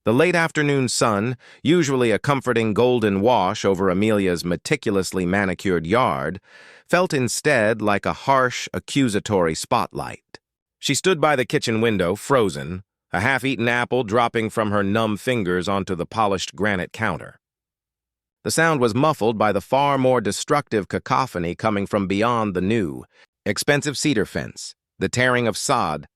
The late afternoon sun, usually a comforting golden wash over Amelia's meticulously manicured yard, felt instead like a harsh, accusatory spotlight. She stood by the kitchen window, frozen, a half-eaten apple dropping from her numb fingers onto the polished granite counter. The sound was muffled by the far more destructive cacophony coming from beyond the new, expensive cedar fence, the tearing of sod,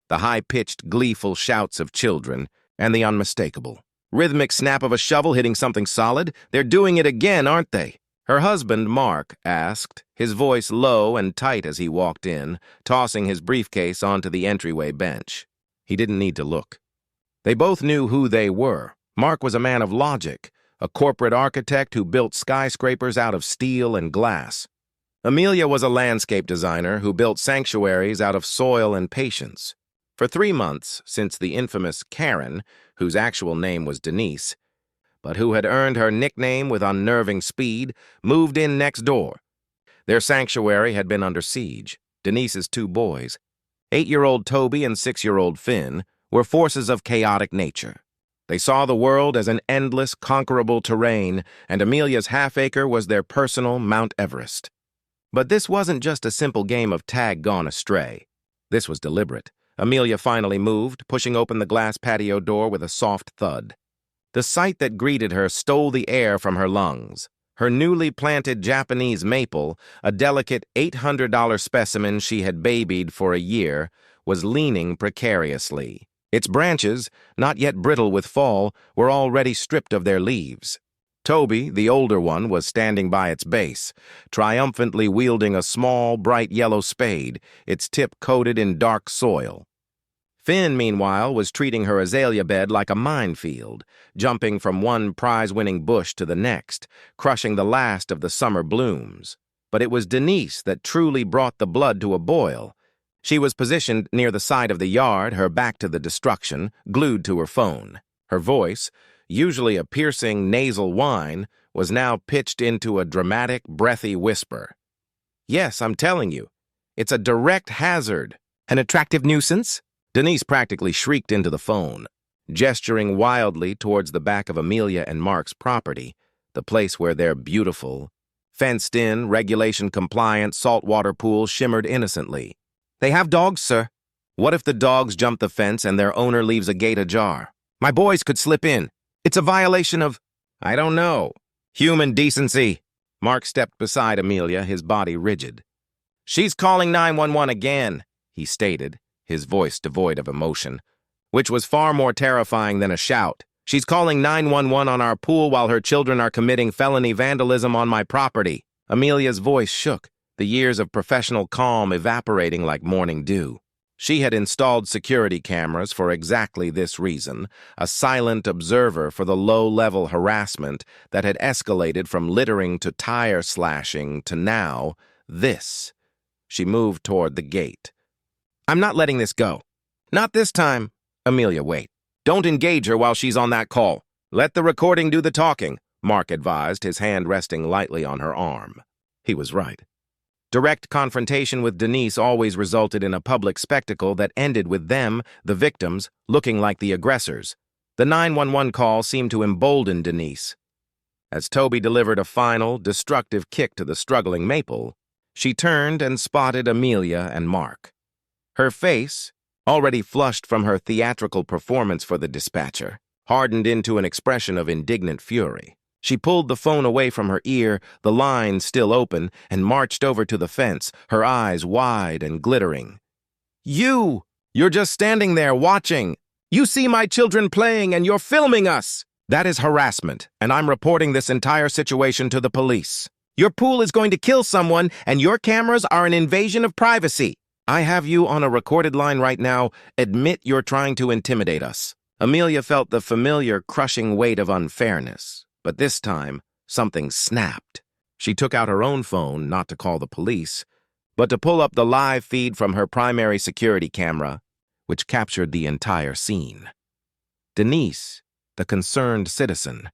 the high-pitched, gleeful shouts of children, and the unmistakable rhythmic snap of a shovel hitting something solid. They're doing it again, aren't they? Her husband, Mark, asked, his voice low and tight as he walked in, tossing his briefcase onto the entryway bench. He didn't need to look. They both knew who they were. Mark was a man of logic, a corporate architect who built skyscrapers out of steel and glass. Amelia was a landscape designer who built sanctuaries out of soil and patience. For 3 months, since the infamous Karen, whose actual name was Denise, but who had earned her nickname with unnerving speed, moved in next door. Their sanctuary had been under siege. Denise's 2 boys, 8-year-old Toby and 6-year-old Finn, were forces of chaotic nature. They saw the world as an endless, conquerable terrain, and Amelia's half-acre was their personal Mount Everest. But this wasn't just a simple game of tag gone astray. This was deliberate. Amelia finally moved, pushing open the glass patio door with a soft thud. The sight that greeted her stole the air from her lungs. Her newly planted Japanese maple, a delicate $800 specimen she had babied for a year, was leaning precariously. Its branches, not yet brittle with fall, were already stripped of their leaves. Toby, the older one, was standing by its base, triumphantly wielding a small, bright yellow spade, its tip coated in dark soil. Finn, meanwhile, was treating her azalea bed like a minefield, jumping from one prize-winning bush to the next, crushing the last of the summer blooms. But it was Denise that truly brought the blood to a boil. She was positioned near the side of the yard, her back to the destruction, glued to her phone. Her voice, usually a piercing nasal whine, was now pitched into a dramatic, breathy whisper. "Yes, I'm telling you. It's a direct hazard. An attractive nuisance?" Denise practically shrieked into the phone, gesturing wildly towards the back of Amelia and Mark's property, the place where their beautiful, fenced-in, regulation-compliant saltwater pool shimmered innocently. "They have dogs, sir." "What if the dogs jump the fence and their owner leaves a gate ajar? My boys could slip in. It's a violation of—" "I don't know. Human decency." Mark stepped beside Amelia, his body rigid. "She's calling 911 again," he stated, his voice devoid of emotion, which was far more terrifying than a shout. "She's calling 911 on our pool while her children are committing felony vandalism on my property." Amelia's voice shook, the years of professional calm evaporating like morning dew. She had installed security cameras for exactly this reason, a silent observer for the low-level harassment that had escalated from littering to tire slashing to now, this. She moved toward the gate. "I'm not letting this go." "Not this time." "Amelia, wait. Don't engage her while she's on that call. Let the recording do the talking," Mark advised, his hand resting lightly on her arm. He was right. Direct confrontation with Denise always resulted in a public spectacle that ended with them, the victims, looking like the aggressors. The 911 call seemed to embolden Denise. As Toby delivered a final, destructive kick to the struggling maple, she turned and spotted Amelia and Mark. Her face, already flushed from her theatrical performance for the dispatcher, hardened into an expression of indignant fury. She pulled the phone away from her ear, the line still open, and marched over to the fence, her eyes wide and glittering. You're just standing there watching. You see my children playing and you're filming us. That is harassment, and I'm reporting this entire situation to the police. Your pool is going to kill someone, and your cameras are an invasion of privacy. I have you on a recorded line right now. Admit you're trying to intimidate us." Amelia felt the familiar, crushing weight of unfairness. But this time, something snapped. She took out her own phone, not to call the police, but to pull up the live feed from her primary security camera, which captured the entire scene. Denise, the concerned citizen,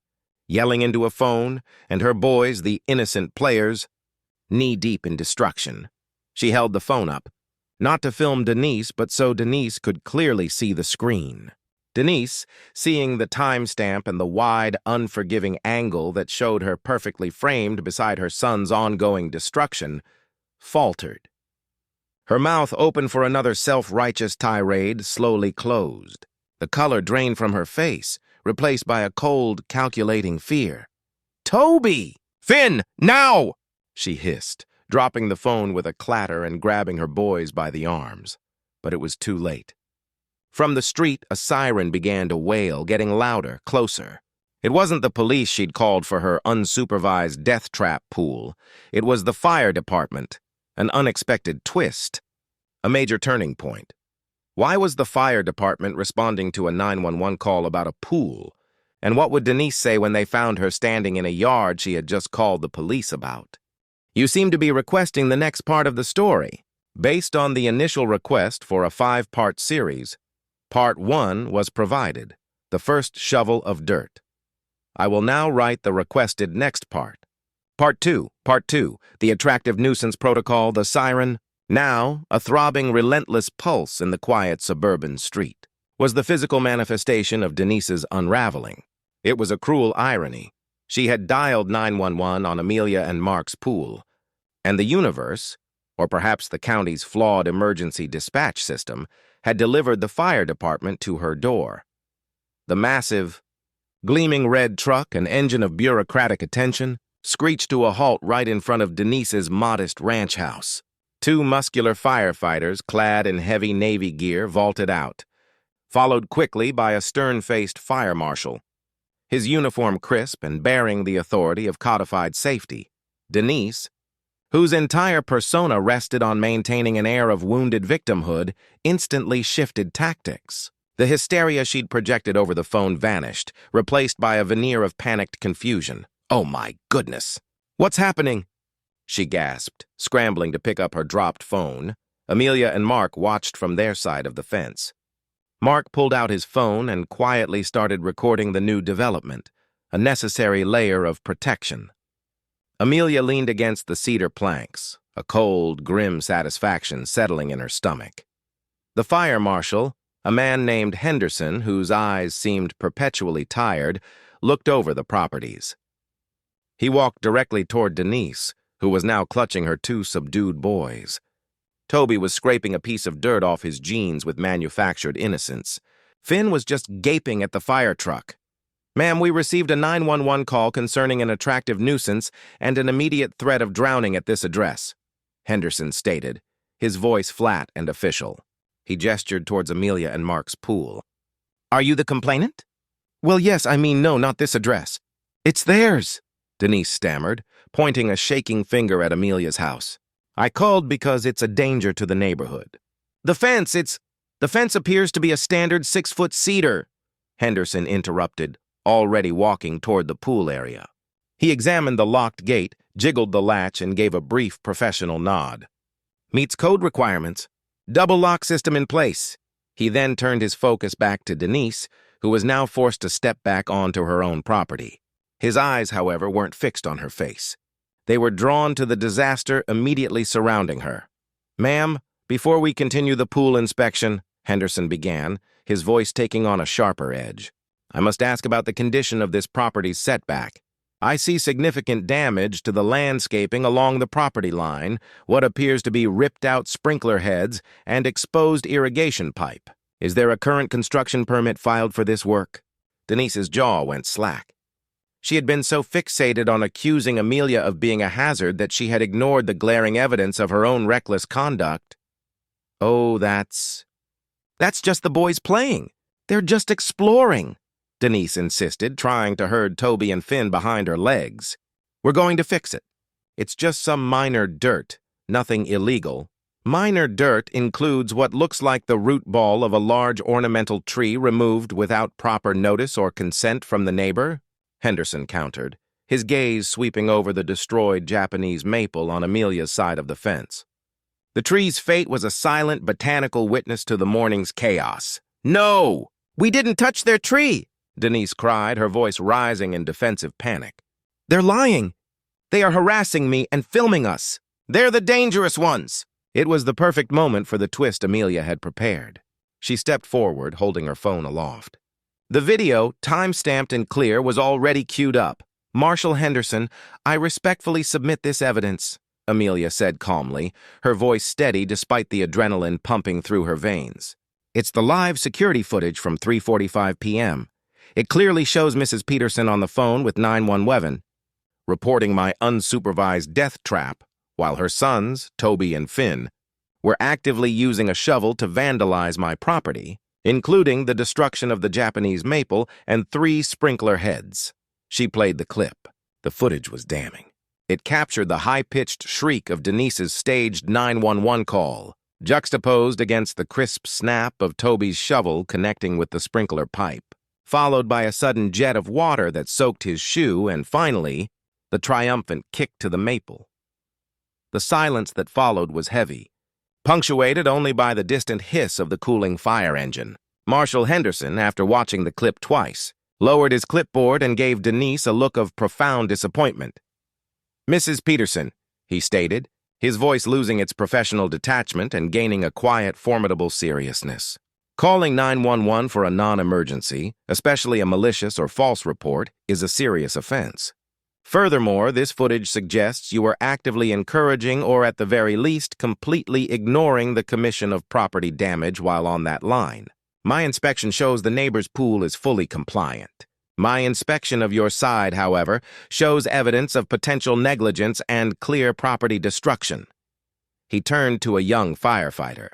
yelling into a phone, and her boys, the innocent players, knee-deep in destruction. She held the phone up, not to film Denise, but so Denise could clearly see the screen. Denise, seeing the timestamp and the wide, unforgiving angle that showed her perfectly framed beside her son's ongoing destruction, faltered. Her mouth, open for another self-righteous tirade, slowly closed. The color drained from her face, replaced by a cold, calculating fear. "Toby! Finn, now!" she hissed, dropping the phone with a clatter and grabbing her boys by the arms. But it was too late. From the street, a siren began to wail, getting louder, closer. It wasn't the police she'd called for her unsupervised death trap pool. It was the fire department. An unexpected twist. A major turning point. Why was the fire department responding to a 911 call about a pool? And what would Denise say when they found her standing in a yard she had just called the police about? You seem to be requesting the next part of the story. Based on the initial request for a 5-part series, Part 1 was provided, the first shovel of dirt. I will now write the requested next part. Part 2, the attractive nuisance protocol, the siren, now a throbbing, relentless pulse in the quiet suburban street, was the physical manifestation of Denise's unraveling. It was a cruel irony. She had dialed 911 on Amelia and Mark's pool, and the universe, or perhaps the county's flawed emergency dispatch system, had delivered the fire department to her door. The massive, gleaming red truck, an engine of bureaucratic attention, screeched to a halt right in front of Denise's modest ranch house. 2 muscular firefighters, clad in heavy Navy gear, vaulted out, followed quickly by a stern-faced fire marshal, his uniform crisp and bearing the authority of codified safety. Denise, whose entire persona rested on maintaining an air of wounded victimhood, instantly shifted tactics. The hysteria she'd projected over the phone vanished, replaced by a veneer of panicked confusion. "Oh my goodness! What's happening?" she gasped, scrambling to pick up her dropped phone. Amelia and Mark watched from their side of the fence. Mark pulled out his phone and quietly started recording the new development, a necessary layer of protection. Amelia leaned against the cedar planks, a cold, grim satisfaction settling in her stomach. The fire marshal, a man named Henderson, whose eyes seemed perpetually tired, looked over the properties. He walked directly toward Denise, who was now clutching her 2 subdued boys. Toby was scraping a piece of dirt off his jeans with manufactured innocence. Finn was just gaping at the fire truck. "Ma'am, we received a 911 call concerning an attractive nuisance and an immediate threat of drowning at this address," Henderson stated, his voice flat and official. He gestured towards Amelia and Mark's pool. "Are you the complainant?" "Well, yes, no, not this address. It's theirs," Denise stammered, pointing a shaking finger at Amelia's house. "I called because it's a danger to the neighborhood." The fence appears to be a standard 6-foot cedar," Henderson interrupted, already walking toward the pool area. He examined the locked gate, jiggled the latch, and gave a brief professional nod. "Meets code requirements. Double lock system in place." He then turned his focus back to Denise, who was now forced to step back onto her own property. His eyes, however, weren't fixed on her face. They were drawn to the disaster immediately surrounding her. "Ma'am, before we continue the pool inspection," Henderson began, his voice taking on a sharper edge, "I must ask about the condition of this property's setback. I see significant damage to the landscaping along the property line, what appears to be ripped-out sprinkler heads and exposed irrigation pipe. Is there a current construction permit filed for this work?" Denise's jaw went slack. She had been so fixated on accusing Amelia of being a hazard that she had ignored the glaring evidence of her own reckless conduct. "Oh, that's just the boys playing. They're just exploring," Denise insisted, trying to herd Toby and Finn behind her legs. "We're going to fix it. It's just some minor dirt, nothing illegal." "Minor dirt includes what looks like the root ball of a large ornamental tree removed without proper notice or consent from the neighbor," Henderson countered, his gaze sweeping over the destroyed Japanese maple on Amelia's side of the fence. "The tree's fate was a silent botanical witness to the morning's chaos." "No! We didn't touch their tree!" Denise cried, her voice rising in defensive panic. "They're lying. They are harassing me and filming us. They're the dangerous ones." It was the perfect moment for the twist Amelia had prepared. She stepped forward, holding her phone aloft. The video, time-stamped and clear, was already queued up. "Marshall Henderson, I respectfully submit this evidence," Amelia said calmly, her voice steady despite the adrenaline pumping through her veins. "It's the live security footage from 3:45 p.m. It clearly shows Mrs. Peterson on the phone with 911, reporting my unsupervised death trap, while her sons, Toby and Finn, were actively using a shovel to vandalize my property, including the destruction of the Japanese maple and 3 sprinkler heads." She played the clip. The footage was damning. It captured the high-pitched shriek of Denise's staged 911 call, juxtaposed against the crisp snap of Toby's shovel connecting with the sprinkler pipe, followed by a sudden jet of water that soaked his shoe, and finally, the triumphant kick to the maple. The silence that followed was heavy, punctuated only by the distant hiss of the cooling fire engine. Marshall Henderson, after watching the clip twice, lowered his clipboard and gave Denise a look of profound disappointment. "Mrs. Peterson," he stated, his voice losing its professional detachment and gaining a quiet, formidable seriousness. "Calling 911 for a non-emergency, especially a malicious or false report, is a serious offense. Furthermore, this footage suggests you are actively encouraging or at the very least completely ignoring the commission of property damage while on that line. My inspection shows the neighbor's pool is fully compliant. My inspection of your side, however, shows evidence of potential negligence and clear property destruction." He turned to a young firefighter.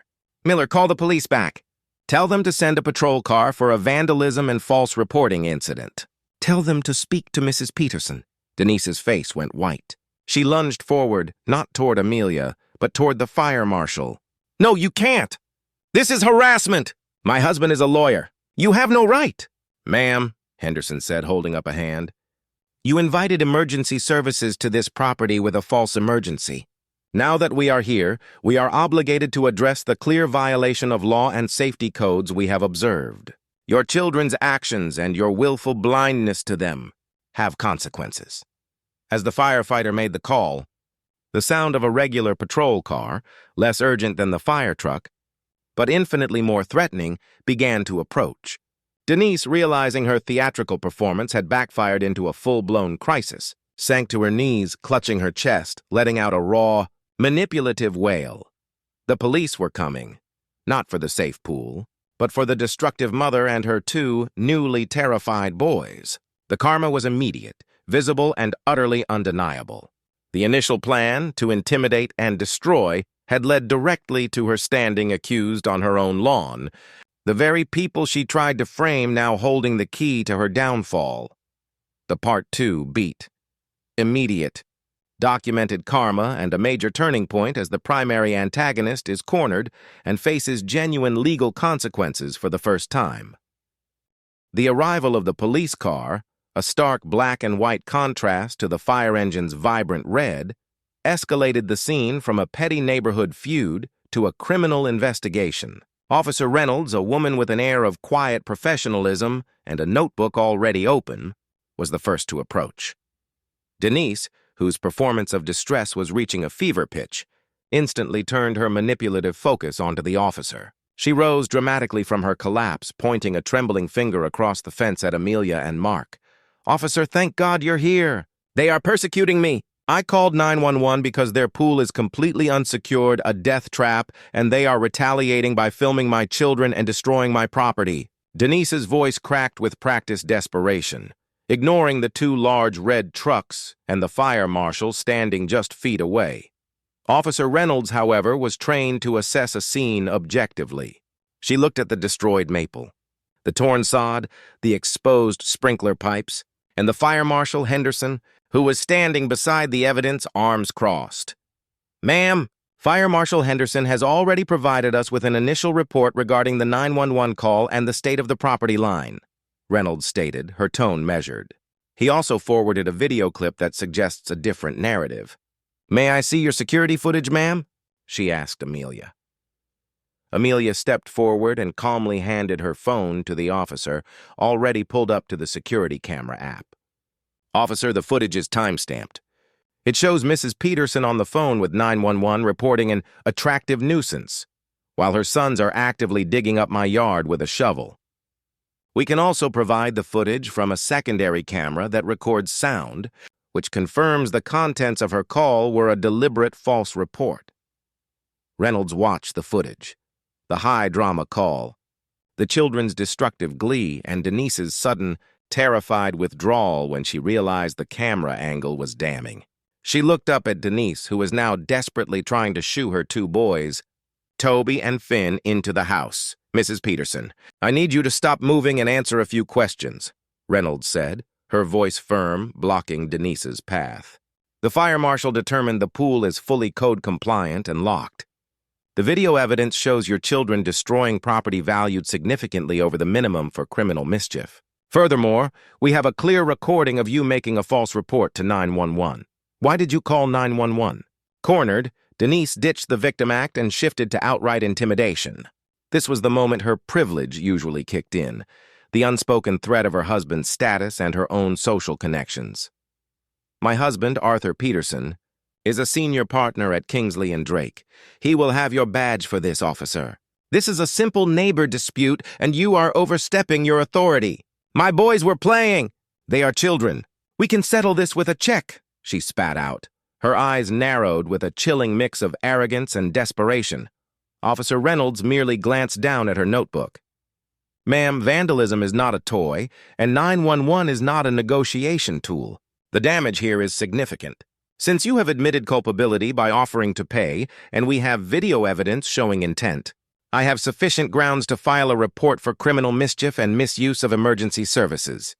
"Miller, call the police back. Tell them to send a patrol car for a vandalism and false reporting incident. Tell them to speak to Mrs. Peterson." Denise's face went white. She lunged forward, not toward Amelia, but toward the fire marshal. "No, you can't! This is harassment! My husband is a lawyer. You have no right!" "Ma'am," Henderson said, holding up a hand, "you invited emergency services to this property with a false emergency. Now that we are here, we are obligated to address the clear violation of law and safety codes we have observed. Your children's actions and your willful blindness to them have consequences." As the firefighter made the call, the sound of a regular patrol car, less urgent than the fire truck, but infinitely more threatening, began to approach. Denise, realizing her theatrical performance had backfired into a full-blown crisis, sank to her knees, clutching her chest, letting out a raw, manipulative wail. The police were coming, not for the safe pool, but for the destructive mother and her 2 newly terrified boys. The karma was immediate, visible, and utterly undeniable. The initial plan, to intimidate and destroy, had led directly to her standing accused on her own lawn, the very people she tried to frame now holding the key to her downfall. The Part 2 beat. Immediate, documented karma and a major turning point as the primary antagonist is cornered and faces genuine legal consequences for the first time. The arrival of the police car, a stark black and white contrast to the fire engine's vibrant red, escalated the scene from a petty neighborhood feud to a criminal investigation. Officer Reynolds, a woman with an air of quiet professionalism and a notebook already open, was the first to approach. Denise, whose performance of distress was reaching a fever pitch, instantly turned her manipulative focus onto the officer. She rose dramatically from her collapse, pointing a trembling finger across the fence at Amelia and Mark. "Officer, thank God you're here. They are persecuting me. I called 911 because their pool is completely unsecured, a death trap, and they are retaliating by filming my children and destroying my property." Denise's voice cracked with practiced desperation, ignoring the 2 large red trucks and the fire marshal standing just feet away. Officer Reynolds, however, was trained to assess a scene objectively. She looked at the destroyed maple, the torn sod, the exposed sprinkler pipes, and the fire marshal, Henderson, who was standing beside the evidence, arms crossed. "Ma'am, Fire Marshal Henderson has already provided us with an initial report regarding the 911 call and the state of the property line," Reynolds stated, her tone measured. He also forwarded a video clip that suggests a different narrative. "May I see your security footage, ma'am?" she asked Amelia. Amelia stepped forward and calmly handed her phone to the officer, already pulled up to the security camera app. "Officer, the footage is time-stamped. It shows Mrs. Peterson on the phone with 911 reporting an attractive nuisance, while her sons are actively digging up my yard with a shovel." We can also provide the footage from a secondary camera that records sound, which confirms the contents of her call were a deliberate false report. Reynolds watched the footage, the high-drama call, the children's destructive glee, and Denise's sudden, terrified withdrawal when she realized the camera angle was damning. She looked up at Denise, who was now desperately trying to shoo her two boys, Toby and Finn, into the house. "Mrs. Peterson, I need you to stop moving and answer a few questions," Reynolds said, her voice firm, blocking Denise's path. "The fire marshal determined the pool is fully code-compliant and locked. The video evidence shows your children destroying property valued significantly over the minimum for criminal mischief. Furthermore, we have a clear recording of you making a false report to 911. Why did you call 911? Cornered, Denise ditched the victim act and shifted to outright intimidation. This was the moment her privilege usually kicked in, the unspoken threat of her husband's status and her own social connections. My husband, Arthur Peterson, is a senior partner at Kingsley & Drake. He will have your badge for this, officer. This is a simple neighbor dispute, and you are overstepping your authority. My boys were playing. They are children. We can settle this with a check," she spat out. Her eyes narrowed with a chilling mix of arrogance and desperation. Officer Reynolds merely glanced down at her notebook. "Ma'am, vandalism is not a toy, and 911 is not a negotiation tool. The damage here is significant. Since you have admitted culpability by offering to pay, and we have video evidence showing intent, I have sufficient grounds to file a report for criminal mischief and misuse of emergency services."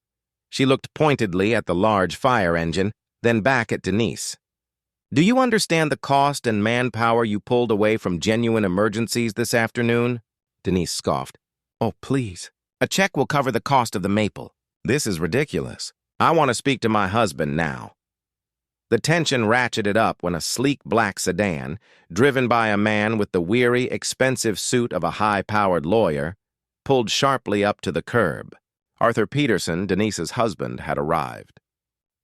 She looked pointedly at the large fire engine, then back at Denise. "Do you understand the cost and manpower you pulled away from genuine emergencies this afternoon?" Denise scoffed. "Oh, please. A check will cover the cost of the maple. This is ridiculous. I want to speak to my husband now." The tension ratcheted up when a sleek black sedan, driven by a man with the weary, expensive suit of a high-powered lawyer, pulled sharply up to the curb. Arthur Peterson, Denise's husband, had arrived.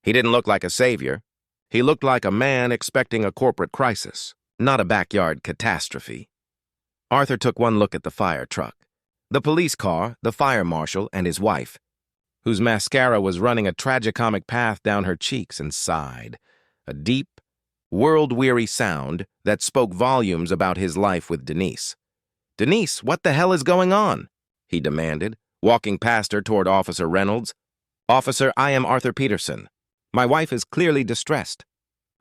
He didn't look like a savior. He looked like a man expecting a corporate crisis, not a backyard catastrophe. Arthur took one look at the fire truck, the police car, the fire marshal, and his wife, whose mascara was running a tragicomic path down her cheeks, and sighed. A deep, world-weary sound that spoke volumes about his life with Denise. "Denise, what the hell is going on?" he demanded, walking past her toward Officer Reynolds. "Officer, I am Arthur Peterson. My wife is clearly distressed.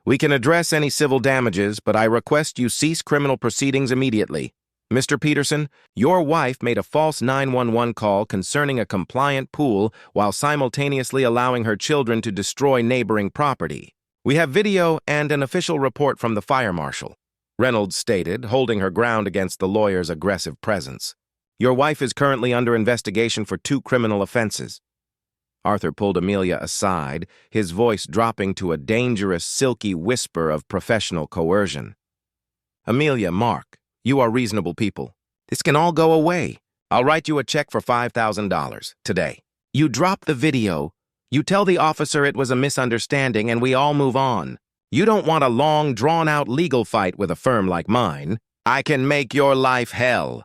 We can address any civil damages, but I request you cease criminal proceedings immediately. Mr. Peterson, your wife made a false 911 call concerning a compliant pool while simultaneously allowing her children to destroy neighboring property. We have video and an official report from the fire marshal," Reynolds stated, holding her ground against the lawyer's aggressive presence. "Your wife is currently under investigation for 2 criminal offenses." Arthur pulled Amelia aside, his voice dropping to a dangerous, silky whisper of professional coercion. "Amelia, Mark, you are reasonable people. This can all go away. I'll write you a check for $5,000 today. You drop the video. You tell the officer it was a misunderstanding and we all move on. You don't want a long, drawn-out legal fight with a firm like mine. I can make your life hell."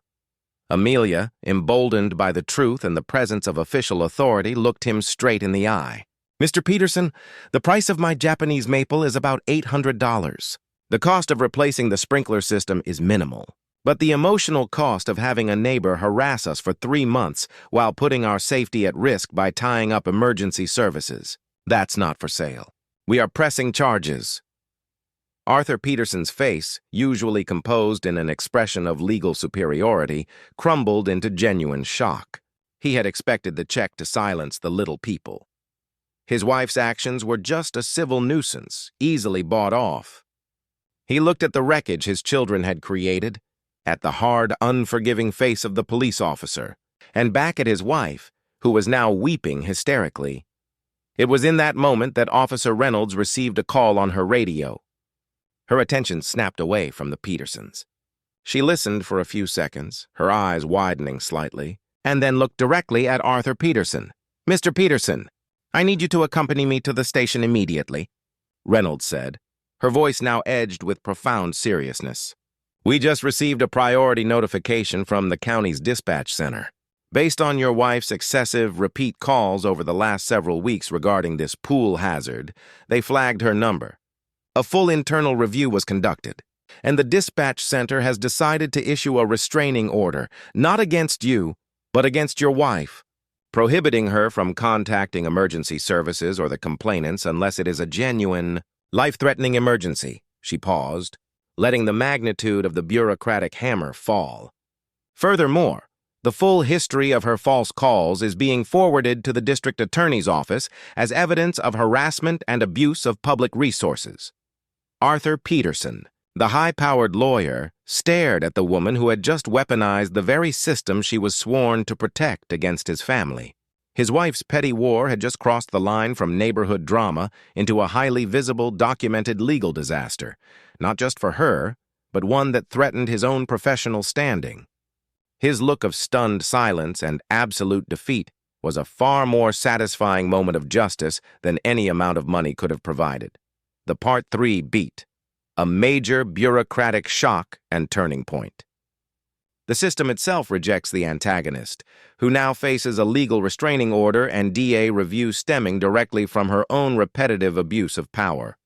Amelia, emboldened by the truth and the presence of official authority, looked him straight in the eye. "Mr. Peterson, the price of my Japanese maple is about $800. The cost of replacing the sprinkler system is minimal. But the emotional cost of having a neighbor harass us for 3 months while putting our safety at risk by tying up emergency services, that's not for sale. We are pressing charges." Arthur Peterson's face, usually composed in an expression of legal superiority, crumbled into genuine shock. He had expected the check to silence the little people. His wife's actions were just a civil nuisance, easily bought off. He looked at the wreckage his children had created, at the hard, unforgiving face of the police officer, and back at his wife, who was now weeping hysterically. It was in that moment that Officer Reynolds received a call on her radio. Her attention snapped away from the Petersons. She listened for a few seconds, her eyes widening slightly, and then looked directly at Arthur Peterson. "Mr. Peterson, I need you to accompany me to the station immediately," Reynolds said, her voice now edged with profound seriousness. "We just received a priority notification from the county's dispatch center. Based on your wife's excessive repeat calls over the last several weeks regarding this pool hazard, they flagged her number. A full internal review was conducted, and the dispatch center has decided to issue a restraining order, not against you, but against your wife, prohibiting her from contacting emergency services or the complainants unless it is a genuine, life-threatening emergency. She paused, letting the magnitude of the bureaucratic hammer fall. Furthermore, the full history of her false calls is being forwarded to the district attorney's office as evidence of harassment and abuse of public resources. Arthur Peterson, the high-powered lawyer, stared at the woman who had just weaponized the very system she was sworn to protect against his family. His wife's petty war had just crossed the line from neighborhood drama into a highly visible, documented legal disaster, not just for her, but one that threatened his own professional standing. His look of stunned silence and absolute defeat was a far more satisfying moment of justice than any amount of money could have provided. The Part 3 beat, a major bureaucratic shock and turning point. The system itself rejects the antagonist, who now faces a legal restraining order and DA review stemming directly from her own repetitive abuse of power.